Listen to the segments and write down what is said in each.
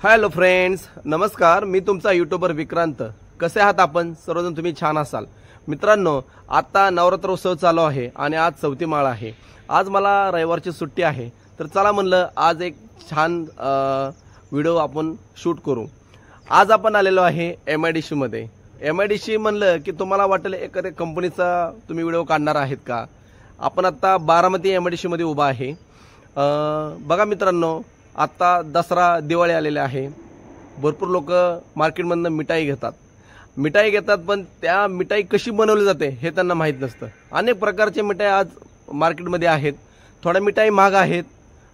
Hello friends, नमस्कार. मी तुमचा YouTuber Vikrant. कसे आहात आपण सर्वजण? तुम्ही छान असाल. मित्रांनो, आता नवरात्रोत्सव चालू आहे आणि आज चौथी माळ आहे. आज मला रविवारची सुट्टी आहे, तर चला म्हणलं आज एक छान व्हिडिओ आपण शूट करू. आज आपण आलेलो आहे MIDC मध्ये. MIDC म्हणलं की तुम्हाला वाटेल एखाद्या कंपनीचा तुम्ही व्हिडिओ काढणार आहेत का. आपण आता बारामती MIDC मध्ये उभा आहे. बघा मित्रांनो, आता दसरा दिवाळी आलेले आहे. भरपूर लोक मार्केटमधनं मिठाई घेतात, पण त्या मिठाई कशी बनवली जाते हे त्यांना माहीत नसतं. अनेक प्रकारचे मिठाई आज मार्केटमध्ये आहेत. थोड्या मिठाई महाग आहेत,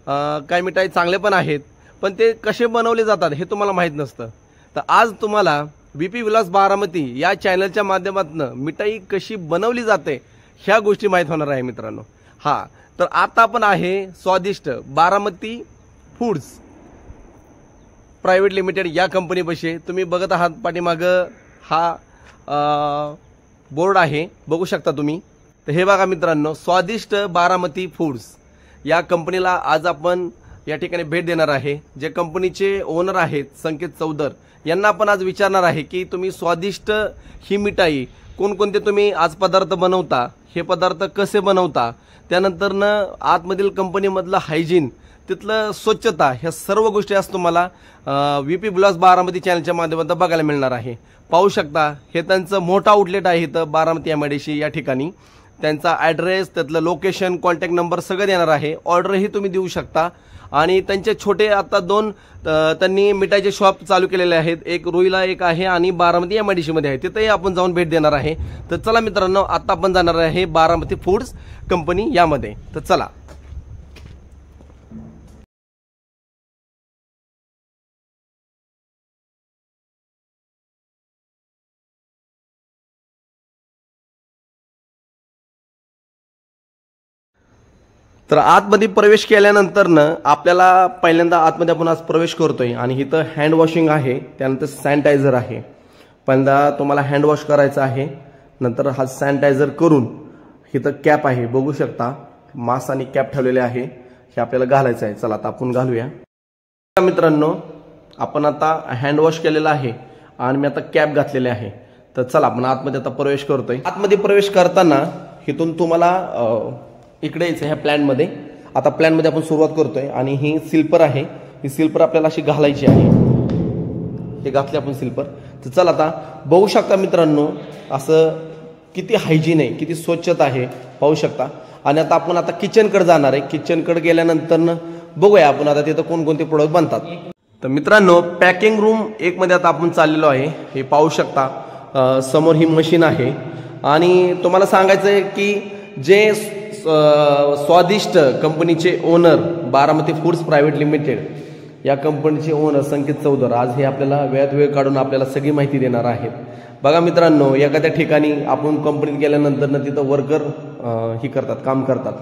काही मिठाई चांगले पण आहेत, पण ते कसे बनवले जातात हे तुम्हाला माहीत नसतं. तर आज तुम्हाला VP विलास बारामती या चॅनलच्या माध्यमातून मिठाई कशी बनवली जाते ह्या गोष्टी माहीत होणार आहे मित्रांनो. तर आता आपण आहे स्वादिष्ट बारामती फूड्स प्रायव्हेट लिमिटेड या कंपनीपाशी. तुम्ही बघत आहात पाठीमागं हा बोर्ड आहे, बघू शकता तुम्ही. तर हे बघा मित्रांनो, स्वादिष्ट बारामती फूड्स या कंपनीला आज आपण या ठिकाणी भेट देणार आहे. जे कंपनीचे ओनर आहेत संकेत चौधर, यांना आपण आज विचारणार आहे की तुम्ही स्वादिष्ट ही मिठाई कोणकोणते तुम्ही आज पदार्थ बनवता, हे पदार्थ कसे बनवता, त्यानंतर आतमधील कंपनीमधलं हायजीन, तिथलं स्वच्छता, ह्या सर्व गोष्टी आज तुम्हाला VP विलास बारामती चॅनलच्या माध्यमातून बघायला मिळणार आहे. पाहू शकता, हे त्यांचं मोठं आउटलेट आहे इथं बारामती MIDC या ठिकाणी. त्यांचा ॲड्रेस, त्यातलं लोकेशन, कॉन्टॅक्ट नंबर सगळं देणार आहे. ऑर्डरही तुम्ही देऊ शकता. आणि त्यांचे छोटे आता दोन त्यांनी मिठाईचे शॉप चालू केलेले आहेत. एक रुईला एक आहे आणि बारामती MIDC मध्ये आहे. तिथेही आपण जाऊन भेट देणार आहे. तर चला मित्रांनो, आता आपण जाणार आहे बारामती फूड्स कंपनी यामध्ये. तर चला. तर आतमध्ये प्रवेश केल्यानंतर आपल्याला पहिल्यांदा आतमध्ये आपण आज प्रवेश करतोय आणि इथं हँड वॉशिंग आहे, त्यानंतर सॅनिटायझर आहे. पहिल्यांदा तुम्हाला हँड वॉश करायचं आहे, नंतर हा सॅनिटायझर करून इथं कॅप आहे, बघू शकता. मास्क आणि कॅप ठेवलेले आहे, हे आपल्याला घालायचं आहे. चला आता आपण घालूया. मित्रांनो, आपण आता हँड वॉश केलेला आहे आणि मी आता कॅप घातलेले आहे. तर चला आपण आतमध्ये आता प्रवेश करतोय. आतमध्ये प्रवेश करताना इथून तुम्हाला इकडे यायचं ह्या प्लॅनमध्ये. आता प्लॅनमध्ये आपण सुरुवात करतोय आणि ही स्लिपर आहे. ही स्लिपर आपल्याला अशी घालायची आहे. हे घातली आपण स्लिपर. तर चला आता बघू शकता मित्रांनो, असं किती हायजीन आहे, किती स्वच्छता आहे, पाहू शकता. आणि आता आपण किचनकडे जाणार आहे. किचनकडे गेल्यानंतर बघूया आपण आता तिथं कोणकोणते प्रोडक्ट बनतात. तर मित्रांनो, पॅकिंग रूम 1 मध्ये आता आपण चाललेलो आहे. हे पाहू शकता, समोर ही मशीन आहे. आणि तुम्हाला सांगायचं आहे की जे स्वादिष्ट कंपनीचे owner, Baramati foods private limited या कंपनीचे ओनर संकेत चौधर, आज हे आपल्याला वेळात वेळ काढून आपल्याला सगळी माहिती देणार आहेत. बघा मित्रांनो, एखाद्या ठिकाणी आपण कंपनीत गेल्यानंतर तिथं वर्कर ही करतात, काम करतात,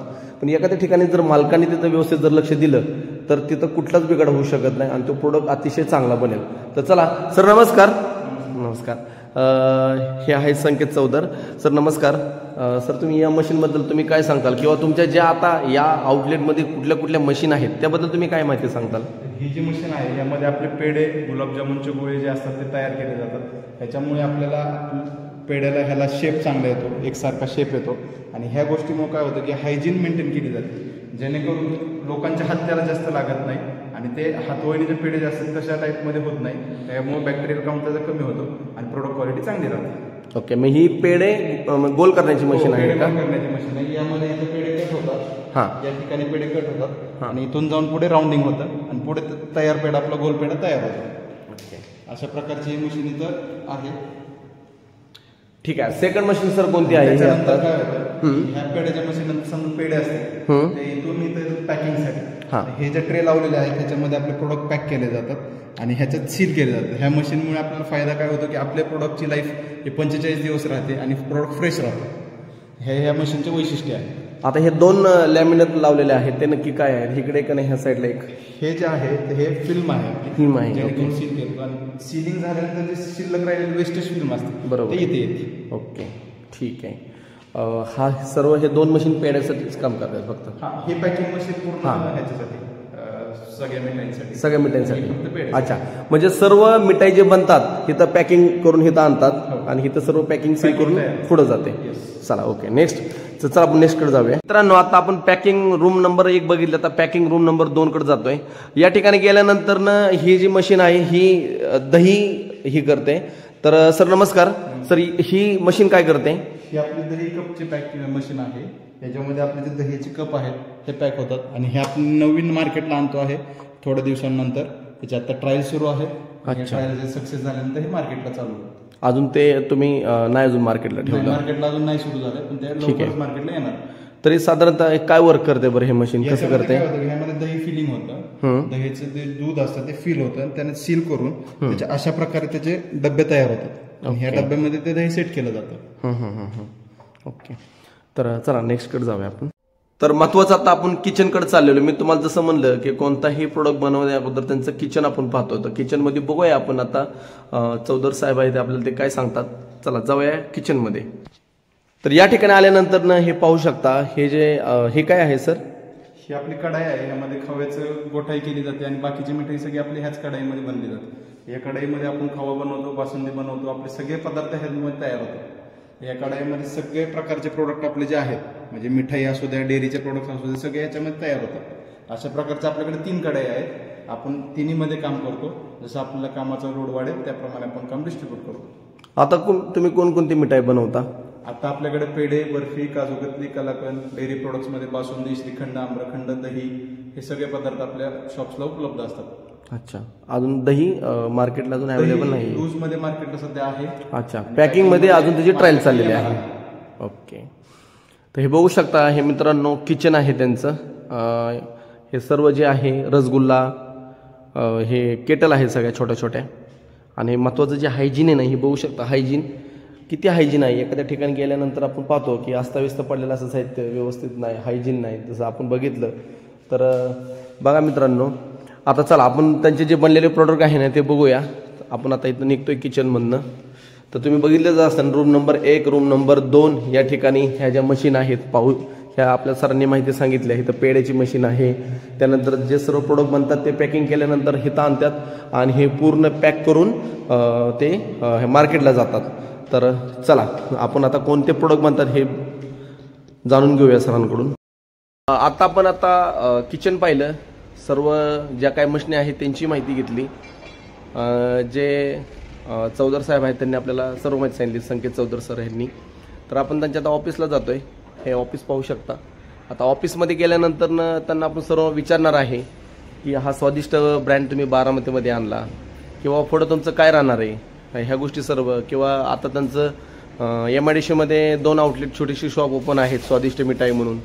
पण एखाद्या ठिकाणी जर मालकाने तिथं व्यवस्थित जर लक्ष दिलं तर तिथं कुठलाच बिघाड होऊ शकत नाही आणि तो प्रोडक्ट अतिशय चांगला बनेल. तर चला सर, नमस्कार. नमस्कार. हे आहे संकेत चौधर सर. नमस्कार सर. तुम्ही या मशीनबद्दल तुम्ही काय सांगताल, किंवा तुमच्या ज्या आता या आउटलेटमध्ये कुठल्या कुठल्या मशीन आहेत त्याबद्दल तुम्ही काय माहिती सांगताल? ही जी मशीन आहे यामध्ये आपले पेढे, गुलाबजामुनचे गोळे जे असतात ते तयार केले जातात. त्याच्यामुळे आपल्याला पेढ्याला ह्याला शेप चांगला येतो, एकसारखा शेप येतो. आणि ह्या गोष्टीमुळे काय होतं की हायजीन मेंटेन केली जाते, जेणेकरून लोकांच्या हात त्याला जास्त लागत नाही आणि ते हातवळीने पेढे जास्त तशा टाईपमध्ये होत नाही. त्यामुळे बॅक्टेरियल काउंट त्याचा कमी होतो आणि प्रोडक्ट क्वालिटी चांगली राहते. ओके, मग ही पेढे गोल करण्याची मशीन आहे का? करण्याची मशीन आहे. यामध्ये इथे पेढे कट होतात. हां, या ठिकाणी पेढे कट होतात आणि इथून जाऊन पुढे राऊंडिंग होतं आणि पुढे तयार पेढा, आपला गोल पेढा तयार होतो. ओके, अशा प्रकारची ही मशीन इथं आहे. ठीक आहे. सेकंड मशीन सर कोणती आहे? काय होतं, ह्या पेढ्याच्या मशीननंतर समजा पेढे असतात ते इथून इथं पॅकिंगसाठी हे जे ट्रे लावलेले आहेत त्याच्यामध्ये आपले प्रोडक्ट पॅक केले जातात आणि ह्याच्यात सील केले जातात. ह्या मशीनमुळे आपल्याला फायदा काय होतो की आपल्या प्रोडक्टची लाईफ हे 45 दिवस राहते आणि प्रोडक्ट फ्रेश राहतो. हे ह्या मशीनचे वैशिष्ट्य आहे. आता हे 2 लॅमिनेट लावलेले आहेत, ते नक्की काय आहे? इकडे का नाही, ह्या साईडला एक हे जे आहे हे फिल्म आहे. फिल्म आहे, जेणेकरून सील करतो आणि सीलिंग झाल्यानंतर जे शिल्लक राहिलेली वेस्टेज फिल्म असते बरोबर ते इथे येते. ओके, ठीक आहे. हा सर्व हे 2 मशीन पेढ्यासाठीच काम करतात फक्त? हे पॅकिंग मशीन पूर्ण ह्याच्यासाठी सगळ्या मिठाईसाठी. सगळ्या मिठाईसाठी. अच्छा, म्हणजे सर्व मिठाई जे बनतात इथं पॅकिंग करून इथं आणतात आणि इथं सर्व पॅकिंग सील करून पुढे जाते. चला ओके, नेक्स्ट. तर चला आपण नेक्स्ट कडे जाऊया. मित्रांनो, आता आपण पॅकिंग रूम नंबर 1 बघितलं, आता पॅकिंग रूम नंबर 2 कडे जातोय. या ठिकाणी गेल्यानंतर ही जी मशीन आहे ही दही ही करते. तर सर नमस्कार. सर ही मशीन काय करते? ही आपली दही कपची पॅकिंग मशीन आहे. याच्यामध्ये आपले जे दह्याचे कप आहेत हे पॅक होतात आणि हे आपण नवीन मार्केटला आणतो आहे थोड्या दिवसांनंतर. त्याची आता ट्रायल सुरू आहे. ट्रायल सक्सेस झाल्यानंतर हे मार्केटला चालू आहे. अजून ते तुम्ही नाही अजून मार्केटला ठेवलं? मार्केटला अजून नाही सुरू झालं, पण ते लवकरच मार्केटला येणार. तरी साधारणतः काय वर्क करते बरं हे मशीन, कसं करते? ह्यामध्ये दही फिलिंग होतं. दह्याचे जे दूध असतं ते फिल होतं आणि त्याने सील करून त्याच्या अशा प्रकारे त्याचे डबे तयार होतात आणि ह्या डब्यामध्ये ते दही सेट केलं जातं. ओके, तर चला नेक्स्ट कडे जाऊया आपण. तर महत्वाचं आता आपण किचन कडे चाललेलो. मी तुम्हाला जसं म्हणलं की कोणताही प्रोडक्ट बनवण्या अगोदर त्यांचं किचन आपण पाहतो. तर किचन मध्ये बघूया आपण आता. चौधर साहेब आहेत आपल्याला, ते काय सांगतात. चला जाऊया किचन मध्ये. तर या ठिकाणी आल्यानंतर ना हे पाहू शकता, हे जे हे काय आहे सर? ही आपली कढाई आहे. यामध्ये खव्याचं गोठाई केली जाते आणि बाकीची मिठाई सगळी आपली ह्याच कढाईमध्ये बनली जाते. या कढाईमध्ये आपण खवा बनवतो, बासुंदी बनवतो, आपले सगळे पदार्थ ह्यामध्ये तयार होतात. या कढाईमध्ये सगळे प्रकारचे प्रोडक्ट आपले जे आहेत, म्हणजे मिठाई असू द्या, डेअरीचे प्रोडक्ट असू द्या, सगळे याच्यामध्ये तयार होतात. अशा प्रकारचे आपल्याकडे 3 कढाई आहेत. आपण तिन्हीमध्ये काम करतो. जसं आपल्याला कामाचा लोड वाढेल त्याप्रमाणे आपण काम डिस्ट्रीब्यूट करतो. आता तुम्ही कोणकोणती मिठाई बनवता? आता आपल्याकडे पेढे, बर्फी, काजू कतली, कलाकंद, डेअरी प्रोडक्ट्स मध्ये बासुंदी, श्रीखंड, आम्रखंड, दही हे सगळे पदार्थ आपल्या शॉप्सला उपलब्ध असतात. अच्छा, अजून दही मार्केटला अजून अवेलेबल नाही? लूज मध्ये मार्केटला सध्या आहे. अच्छा, पॅकिंग मध्ये अजून त्याची ट्रायल चाललेली आहे. ओके, तर हे बघू शकता, हे मित्रांनो किचन आहे त्यांचं. हे सर्व जे आहे रसगुल्ला, हे केटल आहे सगळ्या छोट्या छोट्या. आणि महत्वाचं जे हायजीन आहे ना, हे बघू शकता हायजीन किती हायजीन आहे. एखाद्या ठिकाणी गेल्यानंतर आपण पाहतो की अस्ताव्यस्त पडलेलं असं साहित्य व्यवस्थित नाही, हायजीन नाही. जसं आपण बघितलं तर बघा मित्रांनो. आता चला आपण त्यांचे जे बनलेले प्रोडक्ट आहे ना ते बघूया. आपण आता इथं निघतोय किचनमधनं. तर तुम्ही बघितलं असताना रूम नंबर 1, रूम नंबर 2 या ठिकाणी ह्या ज्या मशीन आहेत पाहू, ह्या आपल्या सरांनी माहिती सांगितली आहे. तर पेढ्याची मशीन आहे. त्यानंतर जे सर्व प्रोडक्ट बनतात ते पॅकिंग केल्यानंतर हिथं आणतात आणि हे पूर्ण पॅक करून ते मार्केटला जातात. तर चला आपण आता कोणते प्रोडक्ट बनतात हे जाणून घेऊया सरांकडून. आता आपण किचन पाहिलं, सर्व ज्या काही मशीनी आहेत त्यांची माहिती घेतली. जे चौधर साहेब आहेत त्यांनी आपल्याला सर्व माहिती सांगितली, संकेत चौधर सर यांनी. तर आपण त्यांच्या आता ऑफिसला जातोय. हे ऑफिस पाहू शकता. आता ऑफिसमध्ये गेल्यानंतर त्यांना आपण सर्व विचारणार आहे की हा स्वादिष्ट ब्रँड तुम्ही बारामतीमध्ये आणला किंवा पुढं तुमचं काय राहणार आहे, ह्या गोष्टी सर्व. किंवा आता त्यांचं MIDC मध्ये 2 आउटलेट छोटीशी शॉप ओपन आहेत स्वादिष्ट मिठाई म्हणून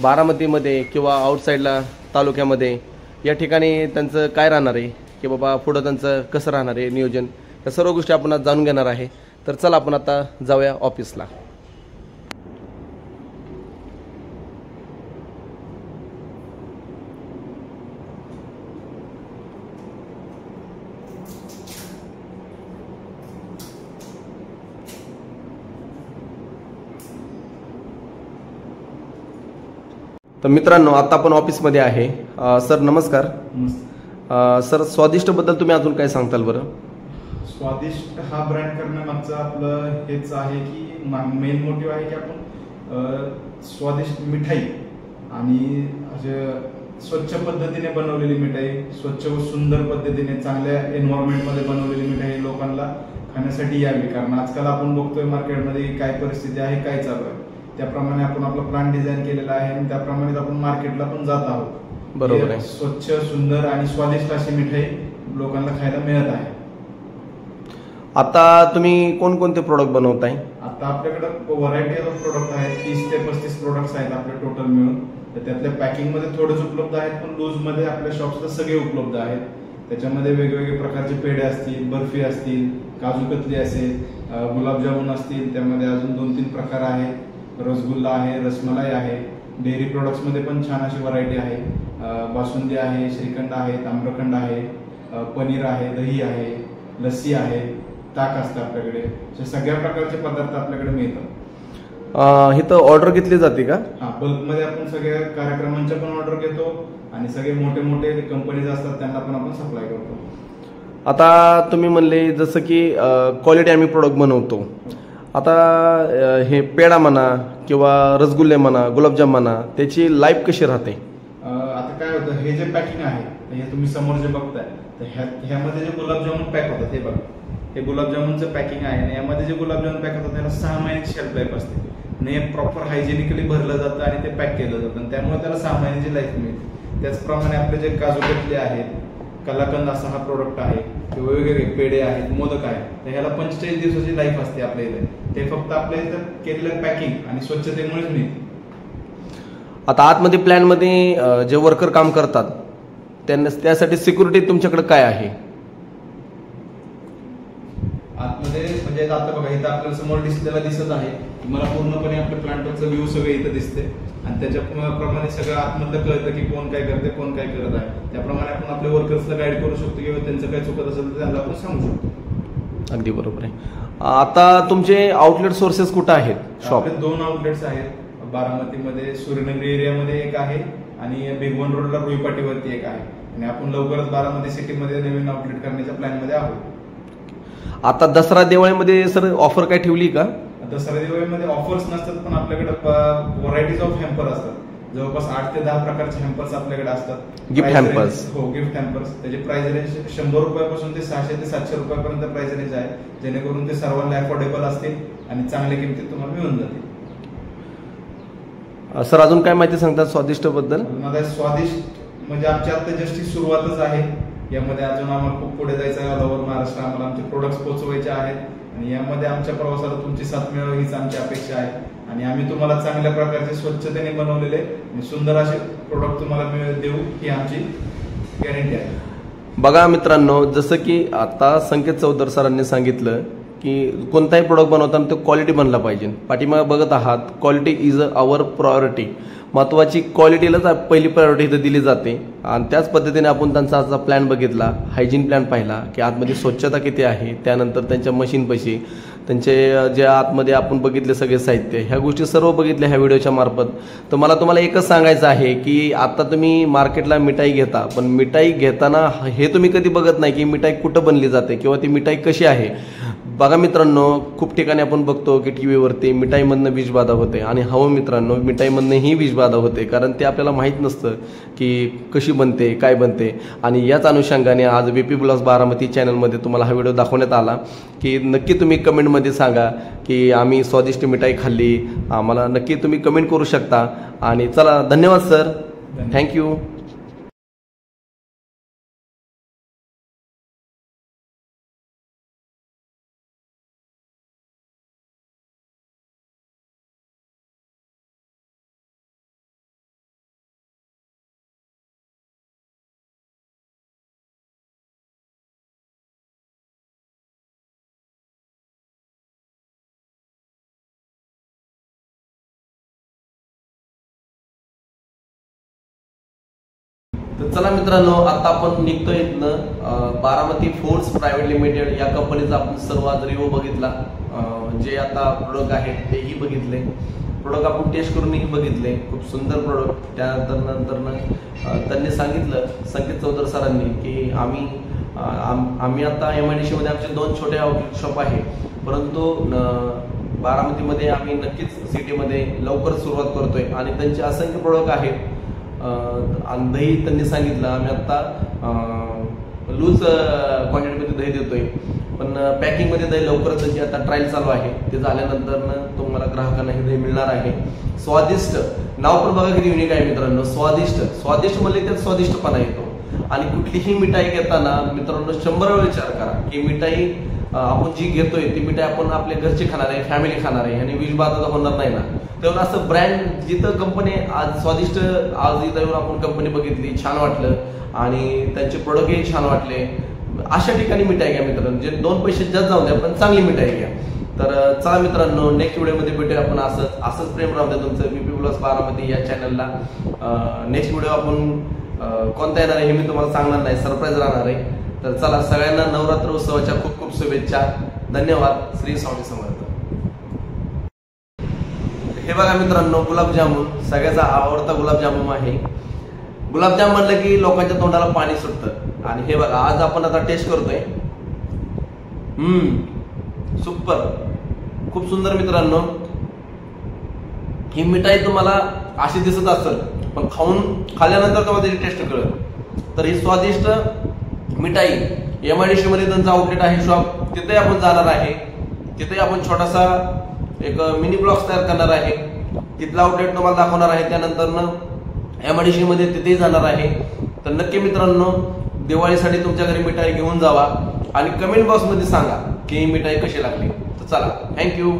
बारामतीमध्ये किंवा आउटसाईडला तालुक्यामध्ये. या ठिकाणी त्यांचं काय राहणार आहे की बाबा पुढं त्यांचं कसं राहणार आहे नियोजन, या सर्व गोष्टी आपण आज जाणून घेणार आहे. तर चला आपण आता जाऊया ऑफिसला. तर मित्रांनो, आता आपण ऑफिसमध्ये आहे. सर नमस्कार. सर स्वादिष्ट बद्दल तुम्ही अजून काय सांगताल बरं? स्वादिष्ट हा ब्रँड करण्यामागचं आपलं हेच आहे की मेन मोटिव्ह आहे की आपण स्वादिष्ट मिठाई आणि स्वच्छ पद्धतीने बनवलेली मिठाई, स्वच्छ व सुंदर पद्धतीने चांगल्या एन्व्हायरमेंटमध्ये बनवलेली मिठाई लोकांना खाण्यासाठी यावी. कारण आजकाल आपण बघतोय मार्केटमध्ये काय परिस्थिती आहे, काय चालू आहे, त्याप्रमाणे आपण आपला प्लॅन डिझाईन केलेला आहे आणि त्याप्रमाणे आपण मार्केटला पण जात आहोत. बरोबर आहे. स्वच्छ, सुंदर आणि स्वादिष्ट अशी मिठाई लोकांना खायला मिळत आहे. आता तुम्ही कोणकोणते प्रोडक्ट बनवताय? आता आपल्याकडे व्हरायटी ऑफ प्रोडक्ट आहेत. 30 ते 35 प्रोडक्ट्स आहेत आपले टोटल मिळून. तर त्यातल्या पॅकिंग मध्ये थोडेच उपलब्ध आहेत, पण लूज मध्ये आपल्या शॉप्सला सगळे उपलब्ध आहेत. त्याच्यामध्ये वेगवेगळे प्रकारचे पेढे असतील, बर्फी असतील, काजू कतली असेल, गुलाबजामुन असतील, त्यामध्ये अजून 2-3 प्रकार आहेत. रसगुल्ला आहे, रसमलाई आहे. डेअरी प्रोडक्ट्स मध्ये पण छान अशी व्हरायटी आहे. बासुंदी आहे, श्रीखंड आहे, आम्रखंड आहे, पनीर आहे, दही आहे, लस्सी आहे, ताक असतं आपल्याकडे. सगळ्या प्रकारचे पदार्थ आपल्याकडे मिळतात. इथं ऑर्डर घेतली जाते का? हा, बल्कमध्ये आपण सगळ्या कार्यक्रमांच्या पण ऑर्डर घेतो आणि सगळे मोठे मोठे कंपनीज असतात त्यांना पण आपण सप्लाय करतो. आता तुम्ही म्हणले जसं की क्वालिटी आम्ही प्रोडक्ट बनवतो. आता हे पेढा म्हणा किंवा रसगुल्ले म्हणा, गुलाबजाम म्हणा, त्याची लाईफ कशी राहते? आता काय होतं, हे जे पॅकिंग आहे हे तुम्ही समोर जे बघताय तर ह्यामध्ये जे गुलाबजामुन पॅक होतात, हे बघा, हे गुलाबजामुनचं पॅकिंग आहे आणि यामध्ये जे गुलाबजामुन पॅक होतात त्याला 6 महिन्याची शेल्फ लाईफ असते आणि हे प्रॉपर हायजेनिकली भरलं जातं आणि ते पॅक केलं जातं आणि त्यामुळे त्याला 6 महिन्याची लाईफ मिळते. त्याचप्रमाणे आपले जे काजू कतली आहेत, कलाकंद असा हा प्रोडक्ट आहे, वेगवेगळे पेढे आहेत, मोदक आहे, तर ह्याला 45 दिवसाची लाईफ असते आपल्या इथे. ते फक्त आपल्या इथं केलेलं पॅकिंग आणि स्वच्छतेमुळेच मिळते. आता आतमध्ये प्लॅनमध्ये जे वर्कर काम करतात त्यांना त्यासाठी सिक्युरिटी तुमच्याकडे काय आहे? आतमध्ये म्हणजे आता बघा, इथं आपल्याला समोर डिस्प्लेला दिसत आहे, तुम्हाला पूर्णपणे आपल्या प्लांटरचं व्ह्यू सगळं इथं दिसते आणि त्याच्याप्रमाणे सगळं आतमधलं कळतं की कोण काय करते, कोण काय करत आहे. त्याप्रमाणे आपण आपल्या वर्कर्सला गाईड करू शकतो किंवा त्यांचं काय चुकत असेल तर त्यांना आपण सांगू शकतो. अगदी बरोबर आहे. आता तुमचे आउटलेट सोर्सेस कुठं आहेत? शॉप 2 आउटलेट्स आहेत. बारामतीमध्ये सूर्यनगरी एरियामध्ये एक आहे आणि भिगवण रोडला रुईपाटीवरती एक आहे आणि आपण लवकरच बारामती सिटीमध्ये नवीन आउटलेट करण्याच्या प्लॅनमध्ये आहोत. आता दसरा दिवाळीमध्ये सर ऑफर काय ठेवली का? दसरा दिवाळीमध्ये ऑफर्स नसतात, पण आपल्याकडे व्हरायटीज ऑफ हॅम्पर असतात. जवळपास 8 ते 10 प्रकारचे हॅम्पर्स आपल्याकडे असतात. Gift hampers. हो, गिफ्ट हॅम्पर्स. त्याची प्राइस रेंज 100 रुपयापासून ते 600 ते 700 रुपयापर्यंत प्राइस रेंज आहे, जेणेकरून ते सर्वांना अफोर्डेबल असतील आणि चांगल्या किमतीत तुम्हाला मिळून जातील. सर अजून काय माहिती सांगतात स्वादिष्ट बद्दल? माझा स्वादिष्ट म्हणजे आमची आता जस्ट सुरुवातच आहे. यामध्ये अजून आम्हाला खूप पुढे जायचं आहे. ऑल ओव्हर महाराष्ट्र आम्हाला आमचे प्रोडक्ट्स पोहोचवायचे आहेत आणि यामध्ये आमच्या प्रवासाला तुमची साथ मिळावी हीच आमची अपेक्षा आहे आणि आम्ही तुम्हाला चांगल्या प्रकारचे स्वच्छतेने बनवलेले आणि सुंदर असे प्रोडक्ट तुम्हाला देऊ ही आमची गॅरंटी आहे. बघा मित्रांनो, जसं की आता संकेत चौधर सरांनी सांगितलं की कोणताही प्रोडक्ट बनवताना तो क्वालिटी बनला पाहिजे. पाठीमागे बघत आहात, क्वालिटी इज आवर प्रायोरिटी. महत्त्वाची क्वालिटीलाच पहिली प्रायोरिटी इथं दिली जाते आणि त्याच पद्धतीने आपण त्यांचा आजचा प्लॅन बघितला, हायजीन प्लॅन पाहिला की आतमध्ये स्वच्छता किती आहे, त्यानंतर त्यांच्या मशीनपाशी त्यांचे जे आतमध्ये आपण बघितले सगळे साहित्य, ह्या गोष्टी सर्व बघितल्या ह्या व्हिडिओच्या मार्फत. तर मला तुम्हाला एकच सांगायचं आहे की आता तुम्ही मार्केटला मिठाई घेता, पण मिठाई घेताना हे तुम्ही कधी बघत नाही की मिठाई कुठं बनली जाते किंवा ती मिठाई कशी आहे. बघा मित्रांनो, खूप ठिकाणी आपण बघतो की टीव्हीवरती मिठाईमधनं विषबाधा होते आणि हो मित्रांनो, मिठाईमधनंही विषबाधा होते, कारण ते आपल्याला माहीत नसतं की कशी बनते, काय बनते. आणि याच अनुषंगाने आज VP ब्लॉग्स बारामती चॅनलमध्ये तुम्हाला हा व्हिडिओ दाखवण्यात आला की नक्की तुम्ही कमेंटमध्ये सांगा की आम्ही स्वादिष्ट मिठाई खाल्ली. आम्हाला नक्की तुम्ही कमेंट करू शकता. आणि चला, धन्यवाद सर, थँक्यू. तर चला मित्रांनो, आता आपण निघतोय इथनं. बारामती फूड्स प्रायव्हेट लिमिटेड या कंपनीचा आपण सर्व आज रिव्ह्यू बघितला. जे आता प्रोडक्ट आहेत तेही बघितले, प्रोडक्ट आपण टेस्ट करूनही बघितले. खूप सुंदर प्रोडक्ट. त्यानंतर त्यांनी सांगितलं, संकेत चौधर सरांनी, की आम्ही आता MIDC मध्ये आमचे 2 छोटे आउटलेट शॉप आहे, परंतु बारामतीमध्ये आम्ही नक्कीच सिटीमध्ये लवकर सुरुवात करतोय आणि त्यांचे असंख्य प्रोडक्ट आहेत. आणि दही त्यांनी सांगितलं, आम्ही आता लूज क्वांटिटीमध्ये दही देतोय, पण पॅकिंगमध्ये दही लवकरच त्याची आता ट्रायल चालू आहे. ते झाल्यानंतर तुम्हाला ग्राहकांना हे दही मिळणार आहे. स्वादिष्ट नाव पण बघा किती युनिक आहे मित्रांनो. स्वादिष्ट म्हणले त्यात स्वादिष्टपणा येतो. आणि कुठलीही मिठाई घेताना मित्रांनो 100 वेळा विचार करा की मिठाई आपण जी घेतोय ती मिठाई आपण आपल्या घरचे खाणार आहे, फॅमिली खाणार आहे आणि विषबाधा तर होणार नाही ना. तेव्हा असं ब्रँड जिथं कंपनी आज स्वादिष्ट, आज इथं येऊन आपण कंपनी बघितली, छान वाटलं आणि त्यांचे प्रोडक्टही छान वाटले, अशा ठिकाणी मिठाई घ्या मित्रांनो. जे 2 पैसे जास्त जाऊ द्या, पण चांगली मिठाई घ्या. तर चला मित्रांनो, नेक्स्ट व्हिडिओमध्ये भेटूया आपण. असंच प्रेम राहू द्या तुमचं VP ब्लॉग्स बारामती या चॅनलला. नेक्स्ट व्हिडिओ आपण कोणता येणार आहे हे मी तुम्हाला सांगणार नाही, सरप्राईज राहणार आहे. तर चला, सगळ्यांना नवरात्र उत्सवाच्या खूप खूप शुभेच्छा. धन्यवाद. श्री स्वामी समर्थ. हे बघा मित्रांनो, गुलाबजामुन सगळ्याचा आवडता गुलाबजामुन आहे. गुलाबजाम म्हणलं की लोकांच्या तोंडाला पाणी सुटतं. आणि हे बघा, आज आपण आता टेस्ट करतोय. सुपर, खूप सुंदर मित्रांनो. ही मिठाई तुम्हाला अशी दिसत असेल, पण खाल्ल्यानंतर तुम्हाला त्याची टेस्ट कळेल. तर ही स्वादिष्ट मिठाई MIDC मध्ये त्यांचं आउटलेट आहे शॉप, तिथे आपण जाणार आहे. तिथे आपण छोटासा एक मिनी ब्लॉग्स तयार करणार आहे. तिथला आउटलेट तुम्हाला दाखवणार आहे. त्यानंतर MIDC मध्ये तिथेही जाणार आहे. तर नक्की मित्रांनो, दिवाळीसाठी तुमच्या घरी मिठाई घेऊन जावा आणि कमेंट बॉक्स मध्ये सांगा की ही मिठाई कशी लागली. तर चला, थँक्यू.